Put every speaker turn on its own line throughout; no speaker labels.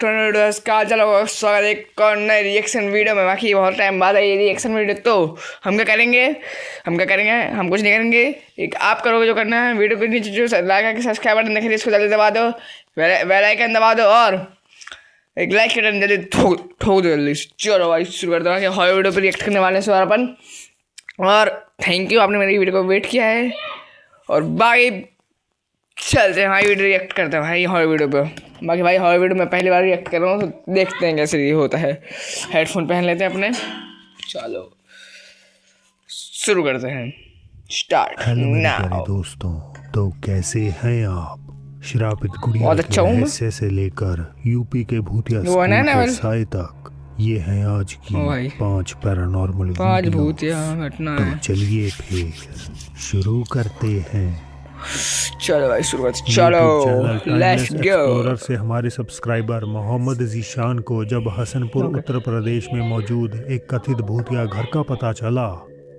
Afternoon का चलो स्वागत है एक और नए रिएक्शन वीडियो में। बाकी बहुत टाइम बाद है ये रिएक्शन वीडियो, तो हम क्या करेंगे हम कुछ नहीं करेंगे। एक आप करोगे जो करना है। वीडियो के नीचे जो लाइक के सब्सक्राइब बटन दिख रही है इसको जल्दी दबा दो, बेल आइकन दबा दो और एक लाइक के बटन जल्दी ठोक दो जल्दी। चलो भाई शुरू करते हैं। हॉरर वीडियो पर रिएक्ट करने वाले हैं अपन, और थैंक यू आपने मेरी वीडियो को वेट किया है। और बाकी चलते हैं भाई वीडियो रिएक्ट करते हैं भाई हॉरर वीडियो पे। बाकी भाई हॉरर वीडियो में पहली बार रिएक्ट कर रहा हूँ, तो देखते हैं कैसे ये होता है। हेडफोन पहन लेते हैं अपने, चलो शुरू करते हैं। Start now.
दोस्तों तो कैसे हैं आप? श्रापित गुड़िया
बहुत अच्छा हूँ
रहस्य से लेकर यूपी के भूतिया स्कूल के साय तक, ये है आज की 5 पैरानॉर्मल
भूतिया घटना है।
तो चलिए फिर शुरू करते हैं।
चलो भाई शुरू करते, चलो लेट्स गो।
एक्सप्लोरर से हमारे सब्सक्राइबर मोहम्मद जीशान को जब हसनपुर उत्तर प्रदेश में मौजूद एक कथित भूतिया घर का पता चला,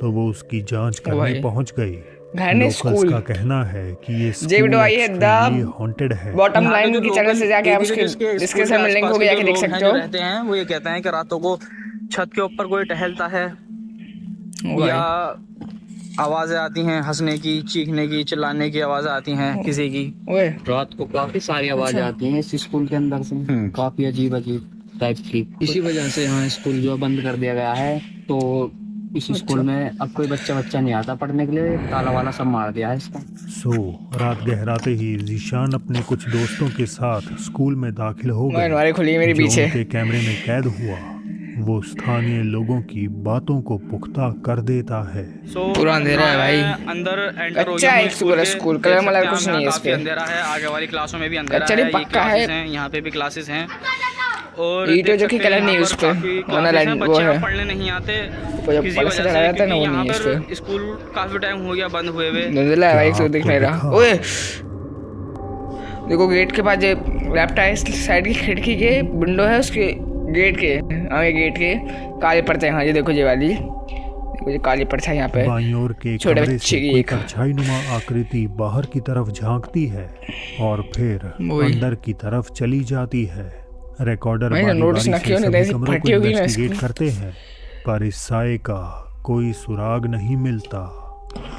तो वो उसकी जांच करने पहुंच गई। लोकल्स का कहना है कि ये स्कूल हॉन्टेड है।
बॉटम लाइन की चैनल से जाके आप उसके डिस्क्रिप्शन में लिंक होगा, जाके देख सकते हो।
रहते हैं वो ये कहते हैं कि रातों को छत के ऊपर कोई टहलता है या आवाजें आती हैं, हंसने की, चीखने की, चिल्लाने की आवाजें आती हैं किसी की।
रात को काफी सारी आवाजें आती हैं इस स्कूल के अंदर से, काफी अजीब टाइप की। इसी वजह से यहाँ स्कूल जो बंद कर दिया गया है। तो इस स्कूल में अब कोई बच्चा नहीं आता पढ़ने के लिए, ताला वाला सब मार दिया है इसका।
रात गहराते ही जीशान अपने कुछ दोस्तों के साथ स्कूल में दाखिल हो गए।
खुली मेरे पीछे
के कैमरे में कैद हुआ। वो स्थानीय लोगों की बातों को पुख्ता कर देता है।
पूरा अंधेरा है भाई,
अंदर एंटर हो
अच्छा है स्कूल कलर मतलब कुछ नहीं है इस पे।
अंधेरा है, आगे वाली क्लासों में भी अंधेरा
है, पक्का है।
यहाँ पे भी क्लासेस हैं और
ईंटों जो कि कलर नहीं है उस पे, वो है
पढ़ने नहीं आते
किसी वजह से, रहता ना वो नहीं है इस पे।
स्कूल काफी टाइम हो गया बंद हुए हुए।
धुंधला है भाई, दिख नहीं रहा। ओए देखो गेट के पास जो लेफ्ट साइड की खिड़की के विंडो है, उसके गेट के आगे गेट के काले पड़ते हैं। हाँ ये देखो ये वाली, देखो ये काली पर्चा है यहाँ पे।
बाईं ओर के छोटे बच्चे की एक परछाई नुमा आकृति बाहर की तरफ झांकती है और फिर अंदर की तरफ चली जाती है। रिकॉर्डर
नोटिस ना किया, नहीं ऐसी फटी होगी ना इसकी।
करते हैं पर इस साए का कोई सुराग नहीं मिलता।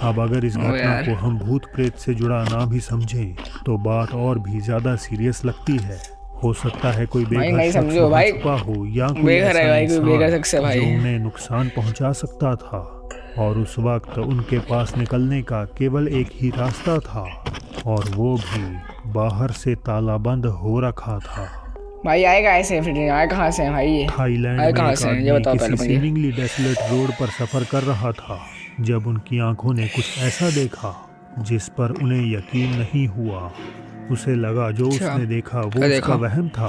अब अगर इस घटना को हम भूत प्रेत से जुड़ा ना भी समझें, तो बात और भी ज्यादा सीरियस लगती है। हो सकता है कोई बेघर शख्स छुपा हो या कोई इंसान जो उन्हें नुकसान पहुंचा सकता था, और उस वक्त उनके पास निकलने का केवल एक ही रास्ता था, और वो भी बाहर से ताला बंद हो रखा था।
भाई आएगा ऐसे, फिर आए कहाँ से भाई? ये
थाईलैंड में किसी सीमिंगली डेसोलेट रोड पर सफर कर रहा था, जब उनकी आंखों ने कुछ ऐसा देखा जिस पर उन्हें यकीन नहीं हुआ। उसे लगा जो उसने देखा वो उसका वहम था,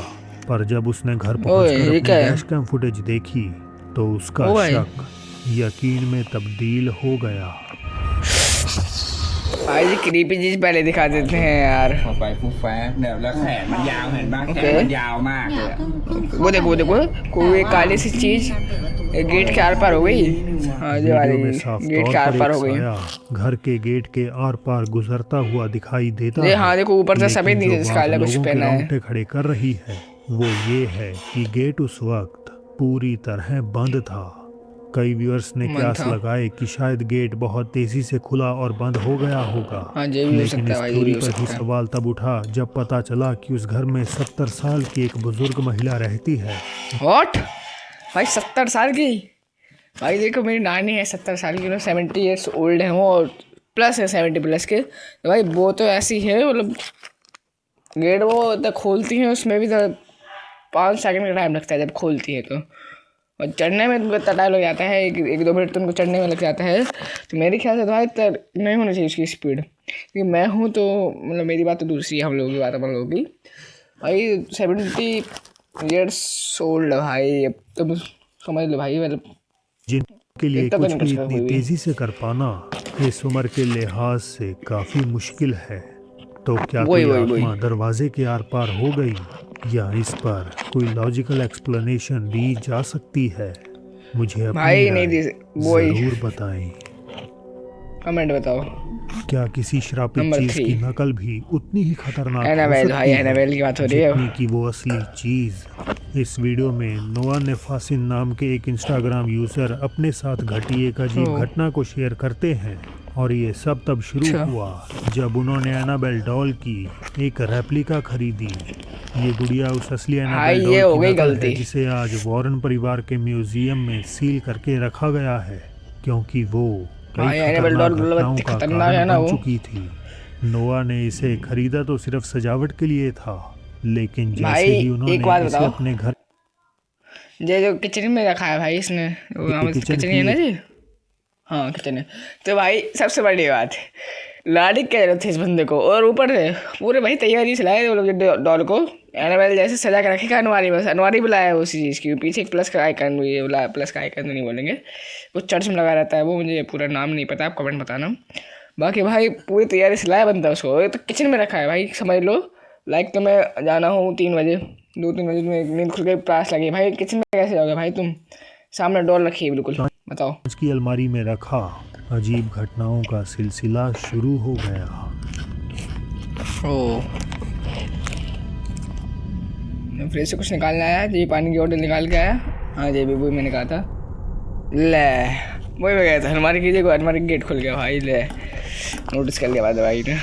पर जब उसने घर पहुंचकर अपनी डैश कैम फुटेज देखी, तो उसका शक यकीन में तब्दील हो गया।
भाई जी क्रीपी चीज पहले दिखा देते हैं यार। वो देखो कोई काली सी चीज गेट के आर पार हो गई। हाँ जी वाली गेट के आर पार हो गई।
घर के गेट के आर पार गुजरता हुआ दिखाई देता है।
हाँ देखो ऊपर से सफेद नीचे से काला कुछ पहना है।
खड़े कर रही है वो ये है कि गेट उस वक्त पूरी तरह बंद था। कई व्यूअर्स ने क्यास लगाए कि शायद गेट बहुत तेजी से खुला और बंद हो गया होगा। लेकिन इस थ्योरी पर भी सवाल तब उठा जब पता चला कि उस घर में 70 साल की एक बुजुर्ग महिला रहती है।
व्हाट भाई 70 साल की? भाई देखो मेरी नानी है 70 साल की, 70 ईयर्स ओल्ड है वो, प्लस है 70 प्लस के। तो भाई वो तो ऐसी है, मतलब गेट वो तक खोलती है, उसमें भी 5 सेकंड का टाइम लगता है जब खोलती है तो, और चढ़ने में तुमको इतना टाइम लग जाता है, एक दो मिनट तुमको चढ़ने में लग जाता है। तो मेरे ख्याल से तो भाई नहीं होनी चाहिए उसकी स्पीड, क्योंकि मैं हूँ तो मतलब मेरी बात तो दूसरी है, हम लोगों की बात अपन लोगों की। भाई 70 ईयर्स ओल्ड भाई, अब तुम समझ लो भाई, मतलब
जिनके लिए कुछ भी इतनी तेजी से कर पाना इस उम्र के लिहाज से काफी मुश्किल है। तो क्या कोई आत्मा दरवाजे के आर पार हो गई, या इस पर कोई लॉजिकल एक्सप्लेनेशन दी जा सकती है? मुझे अपनी
भाई नहीं दी,
जरूर बताएं,
कमेंट बताओ।
क्या किसी श्रापित
नंबर
चीज
3
की नकल भी उतनी ही खतरनाक हो
एनाबेल भाई,
सकती है
एनाबेल की बात हो रही है।
जितनी कि वो असली चीज? इस वीडियो में नोआ नेफासिन नाम के एक इंस्टाग्राम यूजर अपने साथ घटी एक अजीब
ओह।
घटना को शेयर करते हैं और ये सब तब शुरू
अच्छा।
हुआ जब उन्होंने एनाबेल डॉल की एक रेप्लिका खरीदी। ये गुड़िया उस असली
भाई
एनाबेल
ये
डॉल
हो
की
गई
नकल है
गलती।
जिसे आज वॉरेन परिवार के म्यूजियम में सील करके रखा गया है क्योंकि वो
भाई
कई
एनाबेल
खतरनाक
डॉल
घटनाओं का
खतरनाक है
कारण
ना
बन
वो।
चुकी थी। नोआ ने इसे खरीदा तो सिर्फ सजावट के लिए था, लेकिन जैसे
भाई
ही
एक
उन्होंने
बात
इसे
बताओ,
अपने घर
ये जो किचन में रखा है भाई इसने, वो
के किचन
किचन
की
है ना जी, हाँ किचन है। तो भाई सबसे बड़ी बात, लाड़ी क्या जरूरत थी इस बंदे को, और ऊपर से पूरे भाई तैयारी से लाए वो लोग डॉल को एनाबेल जैसे सजा के रखेगा अनवारी, बस अनवारी बुलाया है उसी चीज़ की। पीछे एक प्लस का आइकन, ये बुलाया प्लस का आइकन तो नहीं बोलेंगे, वो चर्च में लगा रहता है, वो मुझे पूरा नाम नहीं पता, आप कमेंट बताना। बाकी भाई पूरी तैयारी से लाया बंदा उसको, ये तो किचन में रखा है भाई, समझ लो। लाइक तो मैं जाना हूँ 3 बजे, 2-3 बजे में नींद खुल गई, प्यास लगी, भाई किचन में कैसे जाओगे भाई तुम? सामने डॉल रखी है बिल्कुल, बताओ।
कांच की अलमारी में रखा। अजीब घटनाओं का सिलसिला शुरू हो गया।
ओ फ्रिज से कुछ निकालना आया, ये पानी की बोतल निकाल के आया। हाँ जी वही मैंने कहा था, ले वही मैं गया था अलमारी की जगह, अलमारी का गेट खुल गया भाई, ले नोटिस कर लिया बाद भाई ने।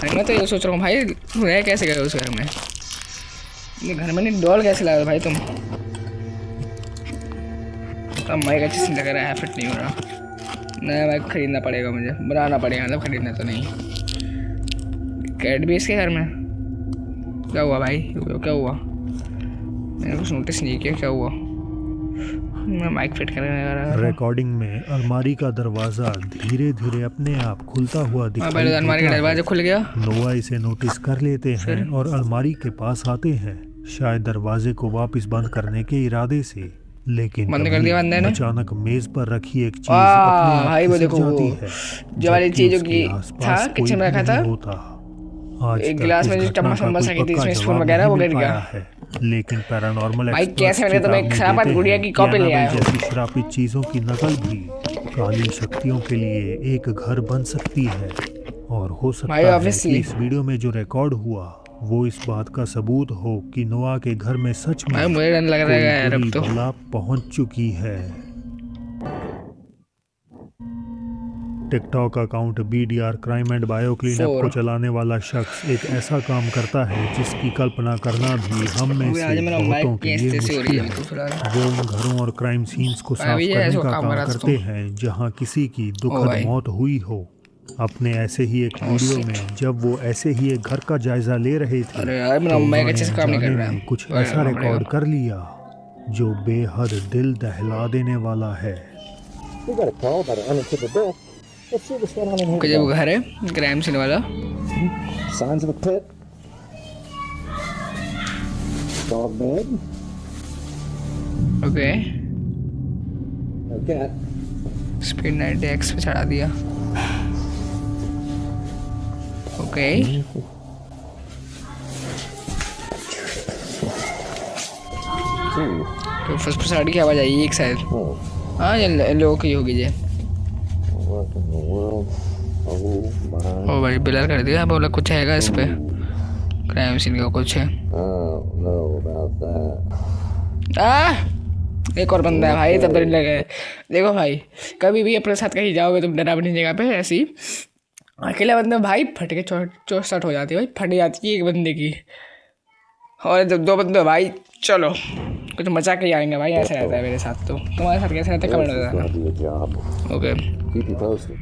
मैं तो ये सोच रहा हूँ भाई तुम रह कैसे गए उस घर में, ये घर में नहीं डॉल कैसे लाए भाई तुम? अब माइक अच्छे से लग रहा है, फिट नहीं हो रहा, नया माइक खरीदना पड़ेगा मुझे, बनाना पड़ेगा, मतलब खरीदना तो नहीं। कैट भी इसके घर में, क्या हुआ भाई, क्या हुआ? मैंने कुछ नोटिस नहीं किया, क्या हुआ? मैं माइक फिट करने लगा।
रिकॉर्डिंग में अलमारी का दरवाजा धीरे धीरे अपने आप खुलता हुआ दिखाई
पहले अलमारी का
देता
दरवाजा
है।
खुल गया,
नोआ इसे नोटिस कर लेते हैं और अलमारी के पास आते हैं, शायद दरवाजे को वापस बंद करने के इरादे से, लेकिन
बंद कर
तभी
दिया बंदे ने।
अचानक मेज पर रखी एक चीज
वाह,
अपने आप
भाई वो
खिसक
देखो वो
जाती है,
जो वाली
जबकि
चीज़
उसके
की
आसपास
था
कोई
किचन में
भी
रखा था,
नहीं होता। आज
एक
तक
गिलास
इस
में जो
घटना
चम्मच
का
वम्मच
कोई
रखी थी
पक्का
इसमें स्पून
जवाब
वगैरह,
नहीं
वो
मिल
गिर
पाया
गया।
है, लेकिन पैरानॉर्मल
भाई
एक्सपर्ट्स
कैसे मैंने तुम्हें
चेतावनी
शराबत
देते
गुड़िया
हैं
की
कि
कॉपी ले
एनाबेल
आया हूँ।
जैसी श्रापित चीजों की नकल भी काली शक्तियों के लिए एक घर बन सकती है, और हो सकता
भाई
है
obviously।
कि इस वीडियो में जो रिकॉर्ड हुआ वो इस बात का सबूत हो कि नोआ के घर में सच में
भाई मुझे डर लग रहा है यार
कोई
अब
बुरी
तो।
बला पहुंच चुकी है। TikTok account BDR crime and bio clean app को
4
चलाने वाला शख्स एक ऐसा काम करता है जिसकी कल्पना करना भी हम में
आज
से
मेरा
बहुतों
माइक
के
की
लिए
ऐसे हो रही
मुश्किल
है
है।
बिल्कुल फिलहाल।
वो उन घरों और क्राइम सीन्स को साफ
अभी ये
करने
ऐसे
का
काम
काम
कर रहा था
करते हैं जहां किसी की
ओ
दुखद
भाई।
मौत हुई हो। अपने ऐसे ही एक वीडियो
shit।
में जब वो ऐसे ही एक घर का जायजा ले रहे थे
अरे यार मेरा
तो
माइक
उन्होंने
अच्छे से काम नहीं कर
अनजाने
रहा है,
में कुछ
तो
ऐसा
करना
रिकॉर्ड
पड़ेगा।
कर लिया जो बेहद दिल दहला देने वाला है।
We got a call about an unattended death. Let's see what's going on in here.
जो घर है क्राइम सीन वाला,
Signs of a pit. Dog bed.
Okay
No cat.
Speed 90x पे चढ़ा दिया, ओके तो फुसफुसाहट की आवाज़ आई एक शायद,
Oh,
हाँ ये लोगों की होगी ये।
what in the world? Oh my.
ओ भाई ब्लर कर दिया, बोला कुछ हैगा इस पे, क्राइम सीन का कुछ है।
I don't know about that.
एक और बंदा है भाई, तब डर लगे। देखो भाई कभी भी अपने साथ कहीं जाओगे तुम डरावनी जगह पे, ऐसी अकेला बंदा भाई फट के चौसठ हो जाती है भाई, फट जाती है एक बंदे की, और जब 2 बंदे भाई चलो कुछ मचा के ही आएंगे भाई, ऐसा रहता है मेरे साथ। तो तुम्हारे साथ कैसा रहता है कमेंट
This is
बताना।
gonna be a job.
Okay
Keep you posted.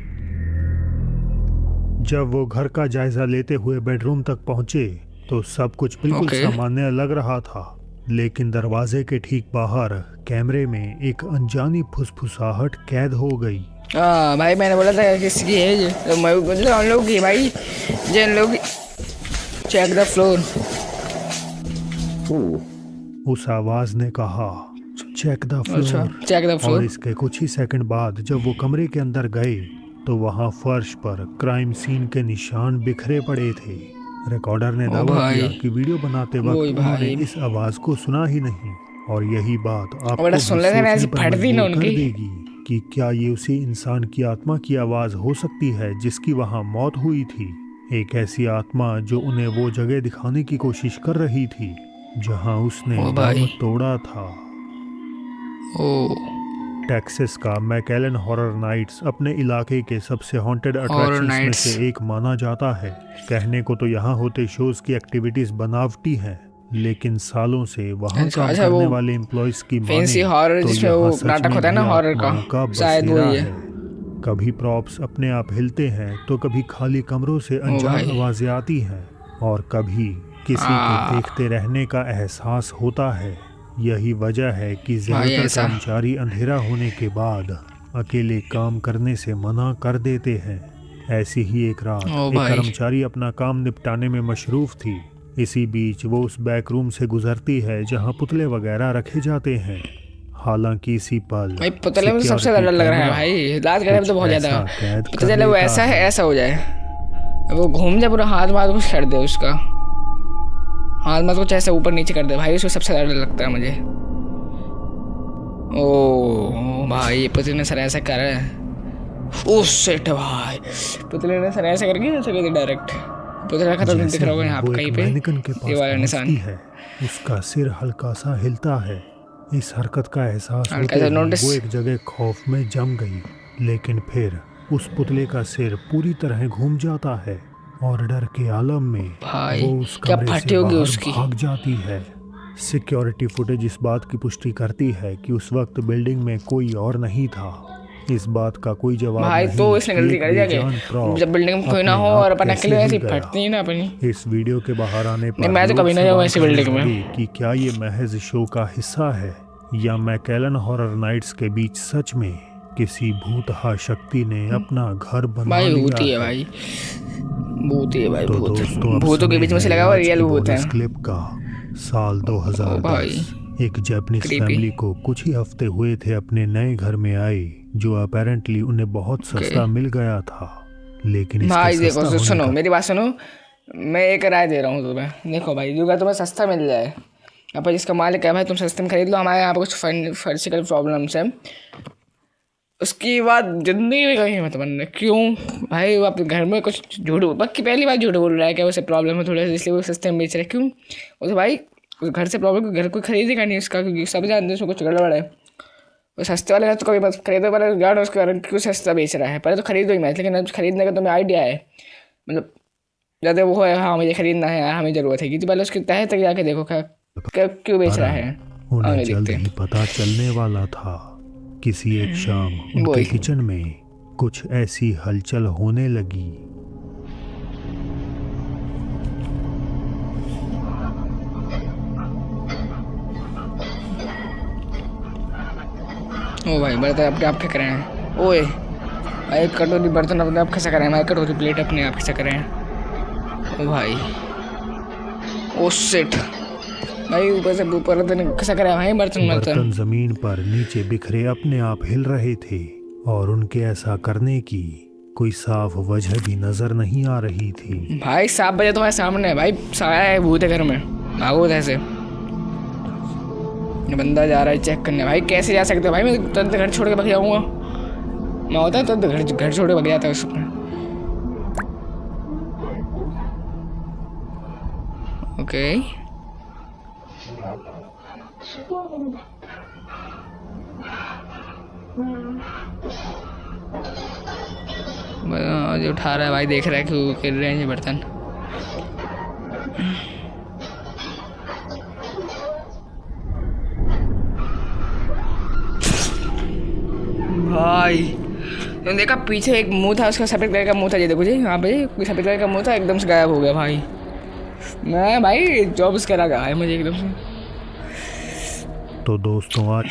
जब वो घर का जायजा लेते हुए बेडरूम तक पहुंचे तो सब कुछ बिल्कुल
ओके।
सामान्य लग रहा था, लेकिन दरवाजे के ठीक बाहर कैमरे में एक अनजानी फुसफुसाहट कैद हो गई।
हाँ भाई मैंने बोला था किसकी है ये, तो मैं मतलब हम लोग की भाई, जिन लोग चेक द फ्लोर।
उस आवाज ने कहा चेक द
अच्छा
फ्लोर,
चेक द
और
फ्लोर।
इसके कुछ ही सेकंड बाद जब वो कमरे के अंदर गए तो वहां फर्श पर क्राइम सीन के निशान बिखरे पड़े थे। रिकॉर्डर ने
ओ
दावा
भाई।
किया कि वीडियो बनाते वक्त
ओए
उन्होंने
भाई।
इस आवाज को सुना ही नहीं, और यही बात आपको
बेटा
भी
सुन लेते ना, ऐसी
सोचने पर
फटती ना
मजबूर कर
उनकी।
देगी। कि क्या ये उसी इंसान की आत्मा की आवाज़ हो सकती है जिसकी वहाँ मौत हुई थी। एक ऐसी आत्मा जो उन्हें वो जगह दिखाने की कोशिश कर रही थी जहाँ उसने
ओ भाई।
दम तोड़ा था।
ओ
टेक्सास का मैकेलन हॉरर नाइट्स अपने इलाके के सबसे हॉन्टेड अट्रैक्शंस में
नाइट्स।
से एक माना जाता है। कहने को तो यहाँ होते शोज की एक्टिविटीज बनावटी हैं, लेकिन सालों से वहाँ
अच्छा,
काम
अच्छा,
करने
वो
वाले एम्प्लॉयज की
फैंसी
माने
हॉरर
तो
जिसमें
यहाँ
वो
सच
नाटक
में
होता है ना
भी
हॉरर का,
आत्माओं
शायद
बसेरा
वही है।
कभी प्रॉप्स अपने आप हिलते हैं तो कभी खाली कमरों से अनजान
भाई।
आवाजें आती हैं और कभी किसी के देखते रहने का एहसास होता है। यही वजह है कि ज्यादातर
ऐसा।
कर्मचारी अंधेरा होने के बाद अकेले काम करने से मना कर देते हैं। ऐसी ही एक रात
ओ
एक
भाई।
कर्मचारी अपना काम निपटाने में मशरूफ थी। इसी बीच वो उस बैक रूम से गुजरती है जहां पुतले वगैरह रखे जाते हैं। हालांकि इसी पल
भाई पुतले में तो सबसे
सिक्योरिटी
डर लग रहा है
कैमरा
भाई, रात के टाइम तो
कुछ
बहुत ज़्यादा।
ऐसा कैद
पता
कर
चले वो
लेता
ऐसा है
है।
ऐसा हो जाए, वो घूम जाए पूरा हाथ वाथ कुछ कर दे, उसका हाथ वाथ कुछ ऐसा ऊपर नीचे कर दे भाई, उसको सबसे डर लगता है मुझे। ओ भाई पुतले ने सर ऐसा कर ओ शिट भाई, पुतले ने सर ऐसा करके ऐसा कर दिया डायरेक्ट। पुतला खत्म दिख
जैसे
रहा होगा
ही
यहाँ
वो
पे
एक
कहीं पे,
मैनिकन के
ये
पास
वाला निशान।
पहुंचती है, उसका सिर हल्का सा हिलता है। इस हरकत का एहसास
हल्का
होते
सा
ही
नोटिस।
वो एक जगह खौफ में जम गई, लेकिन फिर उस पुतले का सिर पूरी तरह घूम जाता है और डर के आलम में
भाई,
वो उस
क्या
कमरे
फटी
से
होगी
बाहर
उसकी।
भाग जाती है। सिक्योरिटी फुटेज इस बात की पुष्टि करती है कि उस वक्त बिल्डिंग में कोई और नहीं था। इस बात का कोई जवाब
भाई
नहीं
तो इसने
कि
गलती
एक
करी
बेजान
जाके,
प्रॉप
जब बिल्डिंग में कोई ना
अपने
हो
आप
और अपन
कैसे
अकेले
हिल
ऐसी
गया।
फटती है ना अपनी।
इस वीडियो के बाहर आने पर
मैं तो
लोग
कभी नहीं
सवाल
जाऊँ ऐसी
करने
बिल्डिंग में।
लगे कि क्या ये महज शो का हिस्सा है या मैकेलन हॉरर नाइट्स के बीच सच में किसी भूतहा शक्ति ने अपना घर बना
भाई
लिया
भूत ही है भाई, भूत ही है भाई,
तो
भूत।
दोस्तों अब
भूतों के
समय
बीच में से
है
लगा हुआ
आज
रियल
की
भूत है।
बोनस क्लिप का। साल
ओ भाई,
2010 एक जापानीज
creepy।
फैमिली को कुछ ही हफ्ते हुए थे अपने नए घर में आए, जो अपेरेंटली उन्हें बहुत सस्ता मिल गया था। लेकिन इसके
भाई देखो
सस्ता होने
सुनो
का
मेरी बात सुनो, मैं एक राय दे रहा हूँ तुम्हें। देखो भाई, जो तुम्हें सस्ता मिल जाए, अब जिसका मालिक है भाई, तुम सस्ते में खरीद लो। हमारे यहाँ पे कुछ फाइनेंशियल प्रॉब्लम्स हैं, उसकी बात जिंदगी में कहीं मत बनना। क्यों भाई, वो अपने घर में कुछ झूठ, पक्की पहली बार झूठ बोल रहा है क्या उसे प्रॉब्लम है थोड़ा सा, इसलिए वो सस्ते में बेच रहा है। क्यों उसे भाई, उस घर से प्रॉब्लम, घर कोई खरीदेगा नहीं उसका, क्योंकि सब जानते हैं उसमें कुछ गड़बड़ है। वो सस्ते वाले घर तो कभी मत खरीदो, पहले जानो उसका घर क्यों सस्ता बेच रहा है, पहले तो खरीदो ही मत। लेकिन अब खरीदने का तुम्हें आइडिया है, मतलब ज़्यादा वो है, हाँ मुझे खरीदना है यार, हमें ज़रूरत है, तो पहले उसके तह तक जाके देखो क्या क्यों बेच रहा है।
उन्हें
आगे
जल्द
देखते हैं।
ही पता चलने वाला था। किसी एक शाम उनके
वही।
किचन में कुछ ऐसी हलचल होने लगी।
ओ भाई, बर्तन अपने आप खिसक रहे हैं। ओए भाई, कटोरी बर्तन अपने आप खिसक रहे हैं भाई, कटोरी प्लेट अपने आप खिसक रहे हैं। ओ भाई, ओ शिट भाई, ऊपर से ऊपर खिसक रहे हैं भाई बर्तन।
बर्तन जमीन पर नीचे बिखरे अपने आप हिल रहे थे और उनके ऐसा करने की कोई साफ वजह भी नजर नहीं आ रही थी।
भाई 7 बजे तुम्हारे सामने है भाई, साया है, भूत है घर में, भागो ऐसे। ये बंदा जा रहा है चेक करने। भाई कैसे जा सकते हो भाई, मैं तुरंत घर छोड़ के भाग जाऊंगा। मैं होता है तो घर छोड़ के भाग जाता है उसमें। ओके जो उठा रहा है भाई, देख रहा है कि गिर रहे हैं ये बर्तन। भाई तुमने देखा पीछे एक मुंह था, उसका सफेद कलर का मुंह था, ये देखो जी यहाँ पे सफेद कलर का मुंह था, एकदम से गायब हो गया भाई। मैं भाई जॉब्स करा गया है मुझे एकदम से।
तो दोस्तों आज